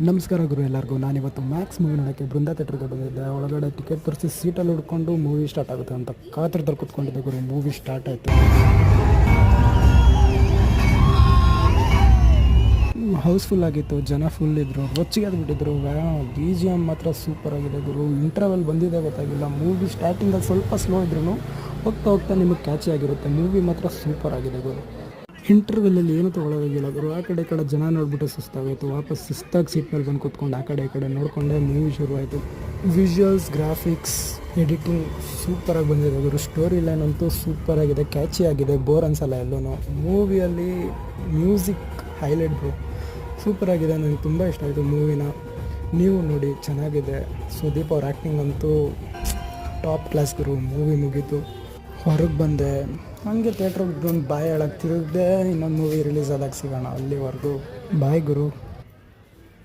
ನಮಸ್ಕಾರ ಗುರು ಎಲ್ಲರಿಗೂ. ನಾನಿವತ್ತು ಮ್ಯಾಕ್ಸ್ ಮೂವಿ ನೋಡೋಕ್ಕೆ ಬೃಂದ ಥಿಯೇಟ್ರಿಗೆ ಬಂದಿದ್ದೆ. ಒಳಗಡೆ ಟಿಕೆಟ್ ತರಿಸಿ ಸೀಟಲ್ಲಿ ಹುಡ್ಕೊಂಡು ಮೂವಿ ಸ್ಟಾರ್ಟ್ ಆಗುತ್ತೆ ಅಂತ ಕಾತರದಲ್ಲಿ ಕೂತ್ಕೊಂಡಿದ್ದೆ ಗುರು. ಮೂವಿ ಸ್ಟಾರ್ಟ್ ಆಯಿತು. ಹೌಸ್ಫುಲ್ ಆಗಿತ್ತು, ಜನ ಫುಲ್ ಇದ್ದರು, ರೊಚ್ಚಿಗೆ ಬಿಟ್ಟಿದ್ರು. ಬಿ ಜಿ ಎಮ್ ಮಾತ್ರ ಸೂಪರ್ ಆಗಿದೆ ಗುರು. ಇಂಟರ್ವಲ್ ಬಂದಿದೆ ಗೊತ್ತಾಗಿಲ್ಲ. ಮೂವಿ ಸ್ಟಾರ್ಟಿಂಗಲ್ಲಿ ಸ್ವಲ್ಪ ಸ್ಲೋ ಇದ್ರೂ ಹೋಗ್ತಾ ಹೋಗ್ತಾ ನಿಮಗೆ ಕ್ಯಾಚಿ ಆಗಿರುತ್ತೆ. ಮೂವಿ ಮಾತ್ರ ಸೂಪರ್ ಆಗಿದೆ ಗುರು. ಇಂಟರ್ವೆಲ್ಲಲ್ಲಿ ಏನೂ ತೊಗೊಳೋದಾಗಿಲ್ಲ ಗುರು. ಆ ಕಡೆ ಈ ಕಡೆ ಜನ ನೋಡ್ಬಿಟ್ಟು ಸುಸ್ತಾಗೋಯ್ತು. ವಾಪಸ್ ಸುಸ್ತಾಗಿ ಸೀಟ್ ಮೇಲೆ ಬಂದು ಕೂತ್ಕೊಂಡು ಆ ಕಡೆ ಈ ಕಡೆ ನೋಡಿಕೊಂಡೆ ಮೂವಿ ಶುರುವಾಯಿತು. ವಿಜುವಲ್ಸ್, ಗ್ರಾಫಿಕ್ಸ್, ಎಡಿಟಿಂಗ್ ಸೂಪರಾಗಿ ಬಂದಿದೆ ಗುರು. ಸ್ಟೋರಿ ಲೈನ್ ಅಂತೂ ಸೂಪರಾಗಿದೆ, ಕ್ಯಾಚಿ ಆಗಿದೆ, ಬೋರ್ ಅನ್ಸಲ್ಲ ಎಲ್ಲೂ. ಮೂವಿಯಲ್ಲಿ ಮ್ಯೂಸಿಕ್ ಹೈಲೈಟ್ ಬ್ರೋ, ಸೂಪರಾಗಿದೆ. ನನಗೆ ತುಂಬ ಇಷ್ಟ ಆಯಿತು ಮೂವಿನ. ನೀವು ನೋಡಿ, ಚೆನ್ನಾಗಿದೆ. ಸುದೀಪ್ ಅವ್ರ ಆ್ಯಕ್ಟಿಂಗ್ ಅಂತೂ ಟಾಪ್ ಕ್ಲಾಸ್ ಗುರು. ಮೂವಿ ಮುಗೀತು, ಹೊರಗೆ ಬಂದೆ, ಹಂಗೆ ಥಿಯೇಟ್ರಿಗೆ ಒಂದು ಬಾಯ್ ಹೇಳಕ್ಕೆ ತಿರುಗಿದೆ. ಇನ್ನೊಂದು ಮೂವಿ ರಿಲೀಸ್ ಆದಾಗ ಸಿಗೋಣ. ಅಲ್ಲಿವರೆಗೂ ಬಾಯ್ ಗುರು.